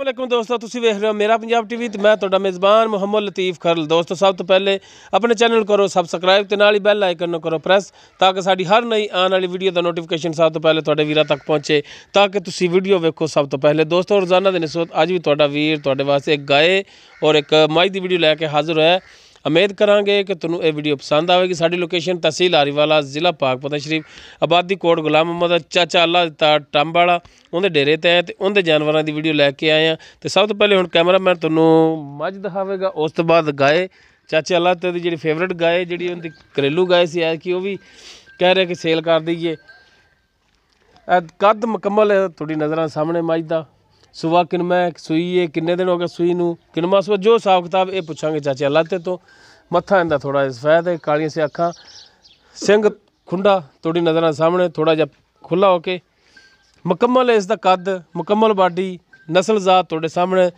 वालेकुम दोस्तों, तुसीं वेख रहे हो मेरा पंजाब टीवी ते मैं तुहाडा मेज़बान मुहम्मद लतीफ़ खरल। दोस्तों सब तो पहले अपने चैनल करो सबसक्राइब ते नाल ही बैल आइकन करो प्रेस ताकि साडी हर नई आने वाली वीडियो का नोटिफिकेशन सब तो पहले तुहाडे वीरां तक पहुँचे ताकि तुसीं वीडियो वेखो सब तो पहले। दोस्तों रोज़ाना दे निस्बत अज भी तुहाडा वीर तुहाडे वास्ते एक गाय और एक मझ की वीडियो लैके हाज़र होया। उम्मीद करांगे कि तुहानूं ये वीडियो पसंद आएगी। साडी लोकेशन तहसील आरीवाला जिला पाकपतन शरीफ आबादी कोट गुलाम मोहम्मद चाचा अल्लाह दिता टंब वाला उहदे डेरे ते आए ते उहदे जानवरों की वीडियो लैके आए हैं। तो सब तो पहले हुण कैमरामैन तुहानूं मझ दिखावेगा, उस तो बाद गाय चाचे अल्लाह ते दी जिहड़ी फेवरेट गाय जिहड़ी उहदी घरेलू गाय सी है कि वह भी कह रहे कि सेल कर दईए। कद मुकम्मल है थोड़ी नज़र सामने मझ दा। सुबह किनमै सूई है, किन्ने दिन हो गए सूई नूं, किनवा सुबह जो हिसाब किताब ये पुछांगे चाचे अल्लाह ते तो। मत्था इंदा थोड़ा सफेद है, कालियां से अखां, सिंग खुंडा थोड़ी नज़र सामने थोड़ा जिहा खुला होके मुकम्मल है इसका कद, मुकम्मल बाडी, नस्ल जात थोड़े सामने,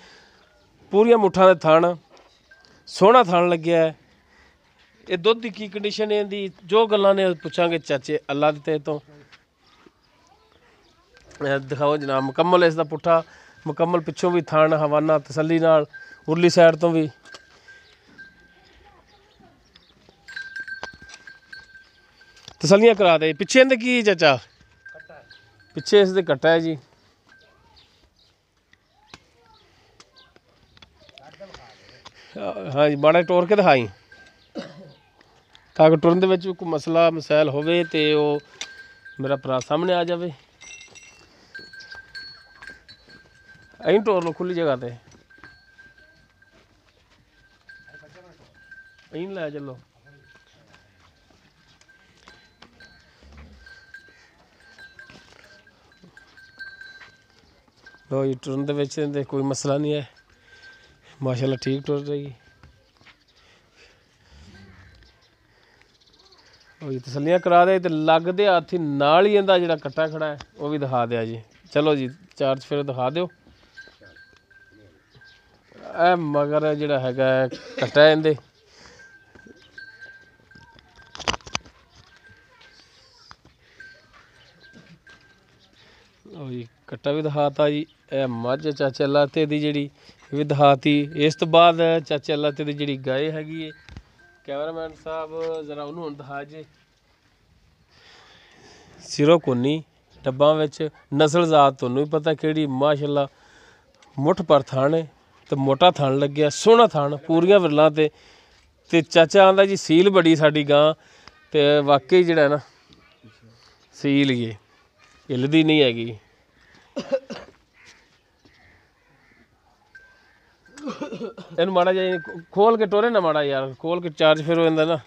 पूरिया मुठा दे थान, सोहना थान लग्या है। ये दुध की कंडीशन है इहदी जो गल्लां ने पुछांगे चाचे अल्लाह दे तो। दिखाओ जनाब मुकम्मल इसका पुट्ठा, मुकम्मल पिछों भी थान हवाना तसली नाल, उरली साइड तो भी तसलियां करा दे। पिछे इहदे की चाचा पिछे इसके कट्टा है जी। हाँ जी माड़ा टोर के दिखाई ताकि टुरन दे विच कोई मसला मसैल होवे ते ओ मेरा भरा सामने आ जाए। अं टोर लो खुली जगह ते अं लै चलो। लो जी टुरन दे विच कोई मसला नहीं है, माशाल्लाह ठीक टुर रही। तसलियां करा दे तो लगते हाथी नाल ही इंदा जिहड़ा कट्टा खड़ा है वह भी दिखा दिया जी। चलो जी चार चफेरे दिखा दिओ। ए मगर जिहड़ा हैगा कट्टा इंदे जी कट्टा भी दिखाता जी। ए मझ चाचे अल्लाह ते दी जिहड़ी भी दिखाती। इस तो बाद चाचे अल्लाह ते दी जिहड़ी गाय हैगी है कैमरामैन साहब जरा उन्होंने हुण दिखा जे। सिरों कोनी डब्बा विच नस्ल जात तुहानूं भी पता किहड़ी माशाल्लाह मुठ पर थान है तो मोटा थान लग्या, सोहना थान, पूरियां विरलां ते चाचा आंदा जी सील बड़ी साडी गां ते वाकई जिहड़ा ना सील ही हिलदी नहीं हैगी। इन माड़ा जिहा खोल के टोरे ना माड़ा यार, खोल के चार्ज फिर हो जाता ना।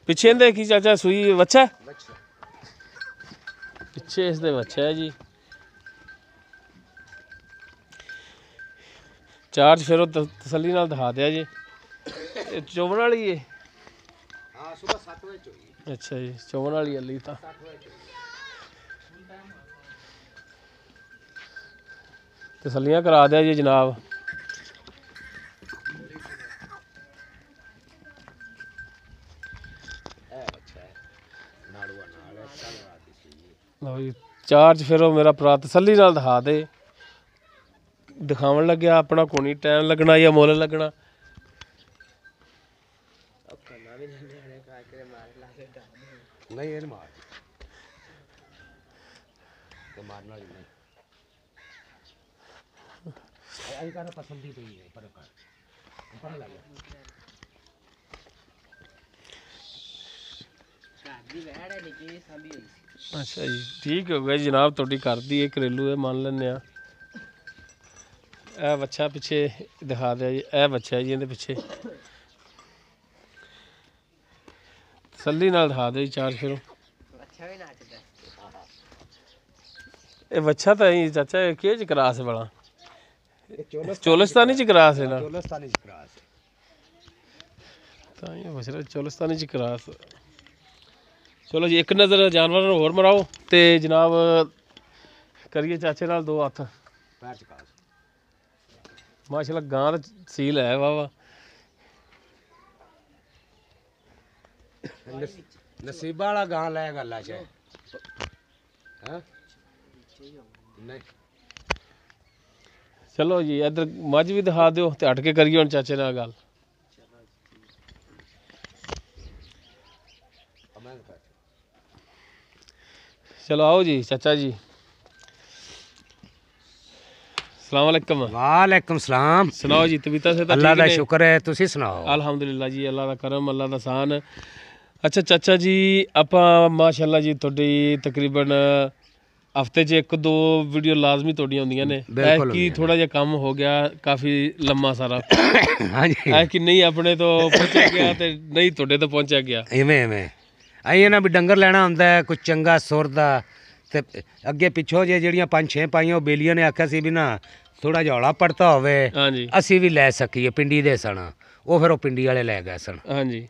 पिछे इंदे की चाचा सूई बच्चा है, पिछे इसदे बच्चा है जी। चार्ज फिर तसली नाल दिखा दिया जी। चौवन वाली है, अच्छा जी चौवन वाली अली तो तसलियां करा दिया जी जनाब। लो जी चार्ज फिर मेरा भरा तसली नाल दिखा दे। दिखावन लग्या अपना कोनी टाइम लगना या मुल लगना। अच्छा जी ठीक हो गया जनाब, थोड़ी कर दी है घरेलू है मान लें। ए बच्चा पिछे दिखा दिया जी, ए बच्चा है जी इहदे पिछे तसली नाल दिखा दो जी चार फिर। ये बच्चा तो ही चाचा केह च क्रास है बड़ा चोलस्तानी च क्रास है ना, चोलस्तानी च क्रास। चलो जी एक नज़र जानवर होर मराओ तो जनाब करिए चाचे नाल दो हत्थ। माशाल्लाह गां तो सील है वाह वाह। नसीबा वाला गां लै गल्ला च ਚਲੋ ਜੀ ਇੱਧਰ ਮੱਝ ਵੀ ਦਿਖਾ ਦਿਓ ਤੇ ਹਟ ਕੇ ਕਰੀਏ ਹੁਣ ਚਾਚੇ ਨਾਲ ਗੱਲ। ਚਲੋ ਆਓ ਜੀ ਚਾਚਾ ਜੀ। ਸਲਾਮ ਅਲੈਕਮ। ਵਾਲੇਕੁਮ ਸਲਾਮ। ਸੁਣਾਓ ਜੀ ਤਬੀਅਤਾਂ ਸੇ ਤਾਂ ਅੱਲਾਹ ਦਾ ਸ਼ੁਕਰ ਹੈ, ਤੁਸੀਂ ਸੁਣਾਓ। ਅਲਹਮਦੁਲਿਲਾ ਜੀ, ਅੱਲਾਹ ਦਾ ਕਰਮ, ਅੱਲਾਹ ਦਾ ਸਾਨ। ਅੱਛਾ ਚਾਚਾ ਜੀ, ਆਪਾਂ ਮਾਸ਼ਾਅੱਲਾ ਜੀ ਤੁਹਾਡੀ ਤਕਰੀਬਨ ਹਫਤੇ 'ਚ 1-2 ਵੀਡੀਓ ਲਾਜ਼ਮੀ ਤੁਹਾਡੀਆਂ ਹੁੰਦੀਆਂ ਨੇ। ਇਹ ਕੀ ਥੋੜਾ ਜਿਹਾ ਕੰਮ ਹੋ ਗਿਆ ਕਾਫੀ ਲੰਮਾ ਸਾਰਾ। ਹਾਂਜੀ ਇਹ ਕਿ ਨਹੀਂ ਆਪਣੇ ਤੋਂ ਪਹੁੰਚਿਆ ਗਿਆ ਤੇ ਨਹੀਂ ਤੁਹਾਡੇ ਤੋਂ ਪਹੁੰਚਿਆ ਗਿਆ। ਇਵੇਂ ਆਈਏ ਨਾ ਵੀ ਡੰਗਰ ਲੈਣਾ ਹੁੰਦਾ ਕੋਈ ਚੰਗਾ ਸੁਰ ਦਾ, ਤੇ ਅੱਗੇ ਪਿੱਛੋਂ ਜਿਹੜੀਆਂ 5-6 ਪਾਈਆਂ ਉਹ ਬੇਲੀਆਂ ਨੇ ਆਖਿਆ ਸੀ ਵੀ ਨਾ ਥੋੜਾ ਜਿਹਾ ਹੌਲਾ ਪੜਤਾ ਹੋਵੇ, ਹਾਂਜੀ ਅਸੀਂ ਵੀ ਲੈ ਸਕੀਏ, ਪਿੰਡੀ ਦੇ ਸਨ। ਉਹ ਫਿਰ ਉਹ ਪਿੰਡੀ ਵਾਲੇ ਲੈ ਗਏ ਸਨ। ਹਾਂਜੀ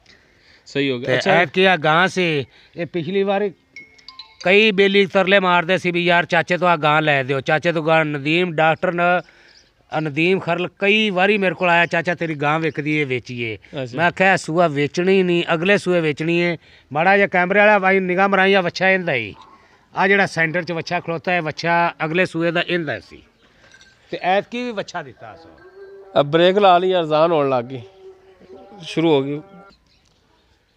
ਸਹੀ ਹੋ ਗਿਆ। ਅੱਛਾ ਕੀ ਆ ਗਾਂ ਸੀ ਇਹ ਪਿਛਲੀ ਵਾਰ ਕਈ ਬੇਲੀ ਤਰਲੇ ਮਾਰਦੇ ਸੀ ਵੀ ਯਾਰ ਚਾਚੇ ਤੋਂ ਆ ਗਾਂ ਲੈ ਦਿਓ, ਚਾਚੇ ਤੋਂ ਗਾਂ। ਨਦੀਮ ਡਾਕਟਰ ਨਦੀਮ ਖਰਲ ਕਈ ਵਾਰੀ ਮੇਰੇ ਕੋਲ ਆਇਆ, ਚਾਚਾ ਤੇਰੀ ਗਾਂ ਵਿਕਦੀ ਏ, ਵੇਚੀਏ। ਮੈਂ ਆਖਿਆ ਸੂਆ ਵੇਚਣੀ ਨਹੀਂ, ਅਗਲੇ ਸੂਏ ਵੇਚਣੀ ਏ। ਮਾੜਾ ਜਿਹਾ ਕੈਮਰੇ ਵਾਲਾ ਭਾਈ ਨਿਗਾਹ ਮਰਾਈਆ ਵੱਛਾ ਇਹਦਾ ਹੀ, ਆ ਜਿਹੜਾ ਸੈਂਟਰ 'ਚ ਵੱਛਾ ਖਲੋਤਾ ਹੈ, ਵੱਛਾ ਅਗਲੇ ਸੂਏ ਦਾ ਇਹਦਾ ਸੀ, ਤੇ ਐਤਕੀ ਵੀ ਵੱਛਾ ਦਿੱਤਾ ਸੋ। ਬ੍ਰੇਕ ਲਾ ਲਈ, ਅਜ਼ਾਨ ਹੋਣ ਲੱਗ ਗਈ, ਸ਼ੁਰੂ ਹੋ ਗਈ।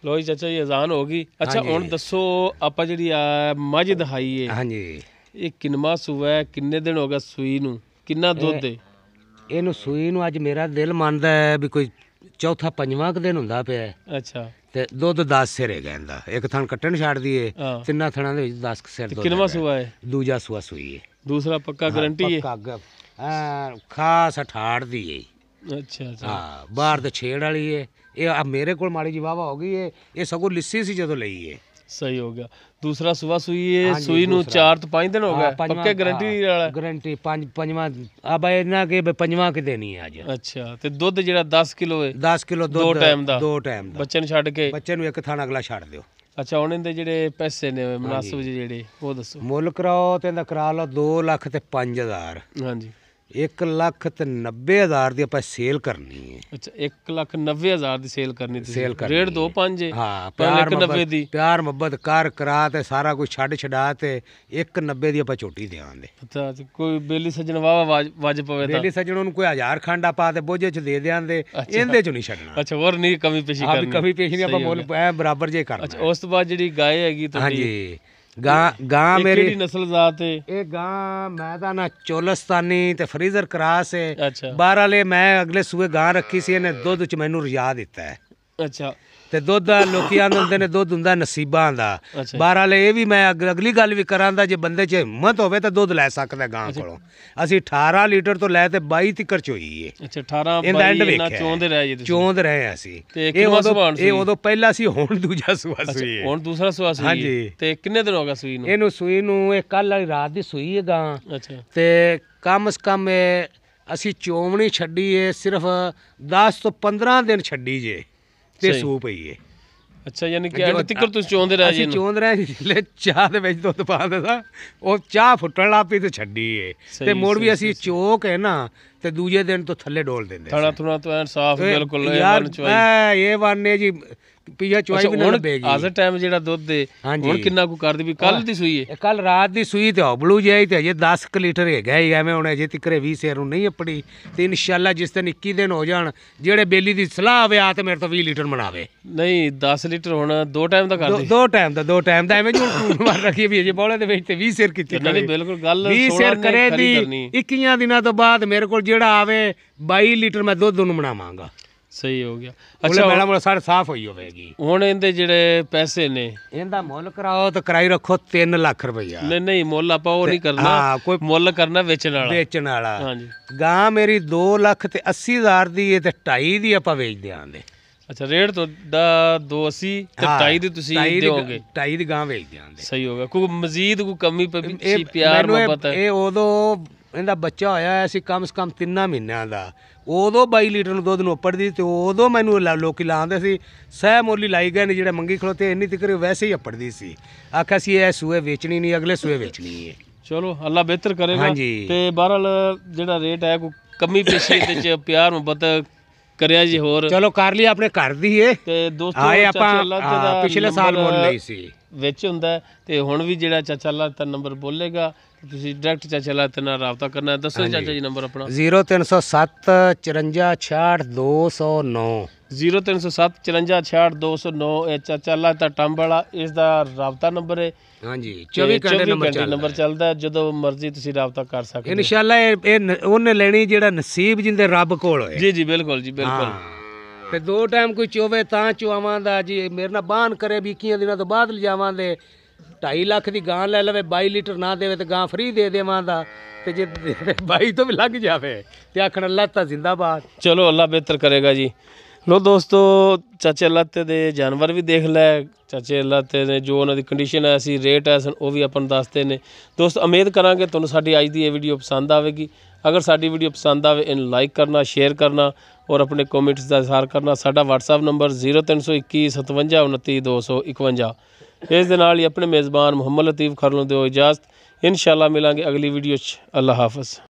ਲੋ ਜੀ ਚਾਚਾ ਜੀ ਅਜ਼ਾਨ ਹੋ ਗਈ। ਅੱਛਾ ਹੁਣ ਦੱਸੋ ਆਪਾਂ ਜਿਹੜੀ ਆ ਮੱਝ ਦਿਖਾਈ ਹੈ, ਹਾਂਜੀ ਇਹ ਕਿੰਨਵਾਂ ਸੂਆ ਹੈ, ਕਿੰਨੇ ਦਿਨ ਹੋ ਗਏ ਸੂਈ ਨੂੰ, ਕਿੰਨਾ ਦੁੱਧ ਹੈ? ਇਹਨੂੰ ਸੂਈ ਨੂੰ ਅੱਜ ਮੇਰਾ ਦਿਲ ਮੰਨਦਾ ਹੈ ਵੀ ਕੋਈ ਚੌਥਾ ਪੰਜਵਾਂ ਕੁ ਦਿਨ ਹੁੰਦਾ ਪਿਆ। ਅੱਛਾ ਤੇ ਦੁੱਧ 10 ਸਿਰ ਹੈਗਾ ਇਹਦਾ, ਇੱਕ ਥਣ ਕੱਟਣ ਛੱਡ ਦਈਏ, ਤਿੰਨਾਂ ਥਣਾਂ ਦੇ ਵਿੱਚ 10 ਸਿਰ ਦੁੱਧ। ਕਿੰਨਵਾਂ ਸੂਆ ਹੈ? ਦੂਜਾ ਸੂਆ ਸੂਈ ਹੈ। ਦੂਸਰਾ ਪੱਕਾ ਗਾਰੰਟੀ ਹੈ? ਖਾਸ ਠਾੜ ਦੀ ਹੈ। ਅੱਛਾ ਅੱਛਾ ਹਾਂ ਬਾਹਰ ਤੇ ਛੇੜ ਵਾਲੀ ਹੈ। ਇਹ ਮੇਰੇ ਕੋਲ ਮਾੜੀ ਜੀ ਵਾਵਾ ਹੋ ਗਈ ਹੈ, ਇਹ ਸਗੋਂ ਲਿੱਸੀ ਸੀ ਜਦੋਂ ਲਈ ਹੈ। ਸਹੀ ਹੋ ਗਿਆ। ਦੂਸਰਾ ਸੂਆ ਸੂਈ ਹੈ, ਸੂਈ ਨੂੰ 4 ਤੋਂ 5 ਦਿਨ ਹੋ ਗਏ, ਪੱਕੇ ਗਾਰੰਟੀ ਵਾਲਾ? ਗਾਰੰਟੀ ਪੰਜਵਾਂ ਆ ਬਈ ਇਹਨਾਂ ਕੇ ਪੰਜਵਾਂ ਕਿ ਦੇਣੀ ਹੈ ਅੱਜ। ਅੱਛਾ ਤੇ ਦੁੱਧ ਜਿਹੜਾ 10 ਕਿਲੋ ਹੈ? 10 ਕਿਲੋ ਦੁੱਧ 2 ਟਾਈਮ ਦਾ ਬੱਚੇ ਨੂੰ ਛੱਡ ਕੇ? ਬੱਚੇ ਨੂੰ ਇੱਕ ਥਾਂ ਅਗਲਾ ਛੱਡ ਦਿਓ। ਅੱਛਾ ਹੁਣ ਇਹਦੇ ਜਿਹੜੇ ਪੈਸੇ ਨੇ ਮੁਨਾਸਿਬ ਜਿਹੜੇ ਉਹ ਦੱਸੋ। ਮੁੱਲ ਕਰਾਓ ਤੇ ਇਹਦਾ ਕਰਾ ਲਓ 2,05,000। ਹਾਂਜੀ 1,90,000 ਦੀ ਆਪਾਂ ਸੇਲ ਕਰਨੀ ਹੈ। ਅੱਛਾ 1,90,000 ਦੀ ਸੇਲ ਕਰਨੀ ਤੁਸੀਂ? ਸੇਲ ਕਰਨੀ ਰੇਟ 2.5 ਹੈ। ਹਾਂ ਪਿਆਰ 1,90 ਦੀ ਪਿਆਰ ਮੁਹੱਬਤ ਕਰ ਕਰਾ ਤੇ ਸਾਰਾ ਕੁਝ ਛੱਡ ਛਡਾ ਤੇ 1,90 ਦੀ ਆਪਾਂ ਝੋਟੀ ਦੇਵਾਂਗੇ। ਅੱਛਾ ਕੋਈ ਬੇਲੀ ਸੱਜਣ ਵਾਵਾ ਵੱਜ ਪਵੇ ਤਾਂ? ਬੇਲੀ ਸੱਜਣ ਨੂੰ ਕੋਈ 1000 ਖੰਡਾ ਪਾ ਤੇ ਬੋਝੇ 'ਚ ਦੇ ਦਿਆਂਗੇ, ਇਹਦੇ 'ਚ ਨਹੀਂ ਛੱਡਣਾ। ਅੱਛਾ ਹੋਰ ਨਹੀਂ ਕਮੀ ਪੇਸ਼ੀ ਕਰਨੀ? ਕਮੀ ਪੇਸ਼ੀ ਨਹੀਂ, ਆਪਾਂ ਮੁੱਲ ਬਰਾਬਰ ਜੇ ਕਰਨਾ। ਅੱਛਾ ਉਸ ਤੋਂ ਬਾਅਦ ਜਿਹੜੀ ਗਾਂ ਹੈਗੀ ਤੁਹਾਡੀ? ਹਾਂਜੀ ਗਾਂ ਮੇਰੀ ਕਿਹੜੀ ਨਸਲ ਜ਼ਾਤ ਹੈ ਇਹ? ਗਾਂ ਮੈਂ ਤਾਂ ਨਾ ਚੋਲਸਤਾਨੀ ਤੇ ਫਰੀਜ਼ਰ ਕਰਾਸ ਹੈ। ਅੱਛਾ 12 ਵਾਲੇ ਮੈਂ ਅਗਲੇ ਸੂਏ ਗਾਂ ਰੱਖੀ ਸੀ, ਇਹਨੇ ਦੁੱਧ 'ਚ ਮੈਨੂੰ ਰਜਾ ਦਿੱਤਾ ਹੈ। ਅੱਛਾ ਤੇ ਦੁੱਧ ਲੋਕੀ ਆਂਦੇ ਹੁੰਦੇ ਨੇ ਦੁੱਧ ਹੁੰਦਾ ਨਸੀਬਾਂ ਦਾ। ਅੱਛਾ 12 ਵਾਲੇ ਇਹ ਵੀ ਮੈਂ ਅਗਲੀ ਗੱਲ ਵੀ ਕਰਾਂਦਾ, ਜੇ ਬੰਦੇ 'ਚ ਹਿੰਮਤ ਹੋਵੇ ਤਾਂ ਦੁੱਧ ਲੈ ਸਕਦਾ ਗਾਂ ਕੋਲੋਂ। ਅਸੀਂ 18 ਲੀਟਰ ਤੋਂ ਲੈ ਤੇ 22 ਤੱਕ ਚੋਈ ਏ। ਅੱਛਾ 18 22 ਇਹਨਾਂ ਚੋਂਦੇ ਰਹੇ ਜੀ ਤੁਸੀਂ? ਚੋਂਦ ਰਹੇ ਅਸੀਂ। ਇਹ ਉਦੋਂ ਪਹਿਲਾ ਸੀ, ਹੁਣ ਦੂਜਾ ਸੂਆ ਸੂਈ ਹੈ। ਹੁਣ ਦੂਸਰਾ ਸੂਆ ਸੂਈ? ਹਾਂਜੀ। ਤੇ ਕਿੰਨੇ ਦਿਨ ਹੋ ਗਏ ਸੂਈ ਨੂੰ? ਇਹਨੂੰ ਸੂਈ ਨੂੰ ਇਹ ਕੱਲ ਵਾਲੀ ਰਾਤ ਦੀ ਸੂਈ ਹੈ ਗਾਂ। ਅੱਛਾ ਤੇ ਕਮ ਸੇ ਕਮ ਅਸੀਂ ਚੋਵਣੀ ਛੱਡੀ ਏ ਸਿਰਫ 10 ਤੋਂ 15 ਦਿਨ ਛੱਡੀ ਜੇ ਤੇ ਸੂ ਪਈ ਏ। ਅੱਛਾ ਯਾਨੀ ਕਿ ਐਂਡ ਤੱਕ ਤੁਸੀਂ ਚੋਂਦੇ ਰਹੇ ਜੀ? ਚੋਂਦੇ ਰਹੇ ਜਿਲੇ ਚਾਹ ਦੇ ਵਿੱਚ ਦੁੱਧ ਪਾ ਦਿੰਦਾ, ਉਹ ਚਾਹ ਫੁੱਟਣ ਲੱਗ ਪਈ ਤੇ ਛੱਡੀ ਏ। ਤੇ ਮੁੜ ਵੀ ਅਸੀਂ ਚੋਕ ਹੈ ਨਾ ਤੇ ਦੂਜੇ ਦਿਨ ਤੋਂ ਥੱਲੇ ਡੋਲ ਦਿੰਦੇ। ਥਣਾ ਥੁਣਾ ਤੋਂ ਐਨ ਸਾਫ਼ ਬਿਲਕੁਲ ਯਾਰ ਇਹ ਵਾਨੇ ਜੀ ਪੀਆ ਚੁਆਈ ਵੀ ਨਾ ਲੱਭੇਗੀ। ਅੱਜ ਟਾਈਮ ਜਿਹੜਾ ਦੁੱਧ ਹੈ ਹੁਣ ਕਿੰਨਾ ਕੁ ਕਰਦੀ ਵੀ? ਕੱਲ ਦੀ ਸੂਈ ਹੈ? ਕੱਲ ਰਾਤ ਦੀ ਸੂਈ ਤੇ ਹਬਲੂ ਜਾਈ ਤੇ ਅਜੇ 10 ਲੀਟਰ ਹੈਗਾ ਹੀ ਐਵੇਂ। ਹੁਣ ਅਜੇ ਤਿਕਰੇ 20 ਸੇਰ ਨੂੰ ਨਹੀਂ ਆਪਣੀ ਤੇ ਇਨਸ਼ਾਅੱਲਾ ਜਿਸ ਦਿਨ 21 ਦਿਨ ਹੋ ਜਾਣ ਜਿਹੜੇ ਬੇਲੀ ਦੀ ਸਲਾਹ ਆਵੇ ਆ ਤੇ ਮੇਰੇ ਤੋਂ 20 ਲੀਟਰ ਬਣਾਵੇ। ਨਹੀਂ 10 ਲੀਟਰ ਹੁਣ 2 ਟਾਈਮ ਦਾ ਕਰਦੀ? 2 ਟਾਈਮ ਦਾ ਐਵੇਂ ਜੀ ਮਾਰ ਰੱਖੀ ਵੀ ਅਜੇ ਬੋਲੇ ਦੇ ਵਿੱਚ ਤੇ 20 ਸੇਰ ਕੀਤੀ। ਨਹੀਂ ਬਿਲਕੁਲ ਗੱਲ 20 ਸੇਰ ਕਰੇ ਦੀ 21 ਦਿਨਾਂ ਤੋਂ ਬਾਅਦ ਮੇਰੇ ਕੋਲ ਜਿਹੜਾ ਆਵੇ 22 ਲੀਟਰ ਮੈਂ ਦੁੱਧ ਨੂੰ ਬਣਾਵਾਂਗਾ। ਸਹੀ ਹੋ ਗਿਆ। ਅੱਛਾ ਮੇਰਾ ਮੋਲਾ ਸਾਰਾ ਸਾਫ਼ ਹੋਈ ਹੋਵੇਗੀ। ਹੁਣ ਇਹਦੇ ਜਿਹੜੇ ਪੈਸੇ ਨੇ ਇਹਦਾ ਮੁੱਲ ਕਰਾਓ ਤਾਂ ਕਰਾਈ ਰੱਖੋ 3 ਲੱਖ ਰੁਪਈਆ। ਨਹੀਂ ਮੁੱਲ ਆਪਾਂ ਉਹ ਨਹੀਂ ਕਰਨਾ, ਕੋਈ ਮੁੱਲ ਕਰਨਾ ਵੇਚਣ ਵਾਲਾ। ਹਾਂਜੀ ਗਾਂ ਮੇਰੀ 2,80,000 ਦੀ ਹੈ ਤੇ 2.5 ਦੀ ਆਪਾਂ ਵੇਚ ਦਿਆਂਗੇ। ਅੱਛਾ ਰੇਟ ਤੁਹਾਡਾ 280 ਤੇ 2.5 ਦੀ ਤੁਸੀਂ ਦਿਓਗੇ? 2.5 ਦੀ ਗਾਂ ਵੇਚ ਦਿਆਂਗੇ। ਸਹੀ ਹੋ ਗਿਆ। ਕੋਈ ਮਜ਼ੀਦ ਕੋਈ ਕਮੀ ਪੇਸ਼ੀ ਪਿਆਰ ਮੁਹੱਬਤ ਹੈ? ਇਹ ਉਦੋਂ ਇਹਦਾ ਬੱਚਾ ਹੋਇਆ ਸੀ ਕਮ ਸੇ ਕਮ 3 ਮਹੀਨਿਆਂ ਦਾ, ਉਦੋਂ 22 ਲੀਟਰ ਨੂੰ ਦੁੱਧ ਨੂੰ ਉੱਪੜਦੀ ਤੇ ਉਦੋਂ ਮੈਨੂੰ ਲੋਕੀ ਲਾਉਂਦੇ ਸੀ ਸਹਿ ਮੋਲੀ ਲਾਈ ਗਏ ਨੇ ਜਿਹੜੇ ਮੰਗੀ ਖਲੋਤੇ ਇੰਨੀ ਤਿਕਰ ਵੈਸੇ ਹੀ ਉੱਪੜਦੀ ਸੀ। ਆਖਿਆ ਸੀ ਇਹ ਸੂਏ ਵੇਚਣੀ ਨਹੀਂ, ਅਗਲੇ ਸੂਏ ਵੇਚਣੀ ਹੈ। ਚਲੋ ਅੱਲਾ ਬਿਹਤਰ ਕਰੇਗਾ। ਤੇ ਬਹਰਹਾਲ ਜਿਹੜਾ ਰੇਟ ਹੈ ਕੋਈ ਕਮੀ ਪੇਸ਼ੀ ਇਹਦੇ ਚ ਪਿਆਰ ਮੁਹੱਬਤ ਕਰਿਆ ਜੀ ਹੋਰ? ਚਲੋ ਕਰ ਲਈ ਆਪਣੇ ਘਰ ਦੀ ਏ। ਤੇ ਦੋਸਤੋ ਆਪਾਂ ਪਿਛਲੇ ਸਾਲ ਮੁੱਲ ਲਈ ਸੀ। ਵਿੱਚ ਹੁੰਦਾ ਹੈ। ਤੇ ਹੁਣ ਵੀ ਜਿਹੜਾ ਚਾਚਾ ਅੱਲਾ ਦਿੱਤਾ ਨੰਬਰ ਬੋਲੇਗਾ ਤੁਸੀਂ ਡਾਇਰੈਕਟ ਚਾਚਾ ਅੱਲਾ ਦਿੱਤਾ ਨਾਲ ਰਾਬਤਾ ਕਰਨਾ ਹੈ। ਦੱਸੋ ਜੀ ਚਾਚਾ ਜੀ ਨੰਬਰ ਆਪਣਾ। 0307 54 66 209 0307 54 66 209 ਇਹ ਚਾਚਾ ਅੱਲਾ ਦਿੱਤਾ ਟੰਬ ਵਾਲਾ, ਇਸ ਦਾ ਰਾਬਤਾ ਨੰਬਰ ਹੈ। ਹਾਂਜੀ, ਤੇ 24 ਘੰਟੇ ਨੰਬਰ ਚੱਲਦਾ ਹੈ, ਜਦੋਂ ਮਰਜ਼ੀ ਤੁਸੀਂ ਰਾਬਤਾ ਕਰ ਸਕਦੇ ਹੋ। ਇਨਸ਼ਾਅੱਲਾ ਇਹ ਉਹਨੇ ਲੈਣੀ ਜਿਹੜਾ ਨਸੀਬ ਜਿੰਦੇ ਰੱਬ ਕੋਲ ਹੋਏ। ਜੀ ਜੀ ਬਿਲਕੁਲ ਜੀ ਬਿਲਕੁਲ। ਤੇ 2 ਟਾਈਮ ਕੋਈ ਚੋਵੇ ਤਾਂ ਚੁਆਵਾਂ ਦਾ ਜੀ ਮੇਰੇ ਨਾਲ ਬਾਨ ਕਰੇ ਵੀ 21 ਦਿਨਾਂ ਤੋਂ ਬਾਅਦ ਲਿਜਾਵਾਂ ਦੇ 2.5 ਲੱਖ ਦੀ ਗਾਂ ਲੈ ਲਵੇ 22 ਲੀਟਰ ਨਾ ਦੇਵੇ ਤੇ ਗਾਂ ਫਰੀ ਦੇ ਦੇਵਾਂ ਦਾ, ਤੇ ਜੇ 22 ਤੋਂ ਵੀ ਲੱਗ ਜਾਵੇ ਤੇ ਆਖਣ ਅੱਲਾ ਤਾਂ ਜ਼ਿੰਦਾਬਾਦ। ਚਲੋ ਅੱਲਾ ਬਿਹਤਰ ਕਰੇਗਾ ਜੀ। ਲੋ ਦੋਸਤੋ ਚਾਚੇ ਅੱਲਾ ਤੇ ਦੇ ਜਾਨਵਰ ਵੀ ਦੇਖ ਲੈ, ਚਾਚੇ ਅੱਲਾ ਤੇ ਨੇ ਜੋ ਉਹਨਾਂ ਦੀ ਕੰਡੀਸ਼ਨ ਹੈ ਅਸੀਂ ਰੇਟ ਹੈ ਉਹ ਵੀ ਆਪਾਂ ਨੂੰ ਦੱਸਦੇ ਨੇ। ਦੋਸਤ ਉਮੀਦ ਕਰਾਂਗੇ ਤੁਹਾਨੂੰ ਸਾਡੀ ਅੱਜ ਦੀ ਇਹ ਵੀਡੀਓ ਪਸੰਦ ਆਵੇਗੀ। ਅਗਰ ਸਾਡੀ ਵੀਡੀਓ ਪਸੰਦ ਆਵੇ ਇਹਨੂੰ ਲਾਈਕ ਕਰਨਾ, ਸ਼ੇਅਰ ਕਰਨਾ ਔਰ ਆਪਣੇ ਕਮੈਂਟਸ ਦਾ ਇਜ਼ਹਾਰ ਕਰਨਾ। ਸਾਡਾ WhatsApp ਨੰਬਰ 0321 57 29 251। ਇਸ ਦੇ ਨਾਲ ਹੀ ਆਪਣੇ ਮੇਜ਼ਬਾਨ ਮੁਹੰਮਦ ਲਤੀਫ ਖਰਲ ਨੂੰ ਦਿਓ ਇਜਾਜ਼ਤ। ਇਨਸ਼ਾਅੱਲਾ ਮਿਲਾਂਗੇ ਅਗਲੀ ਵੀਡੀਓ 'ਚ। ਅੱਲਾ ਹਾਫਿਜ਼।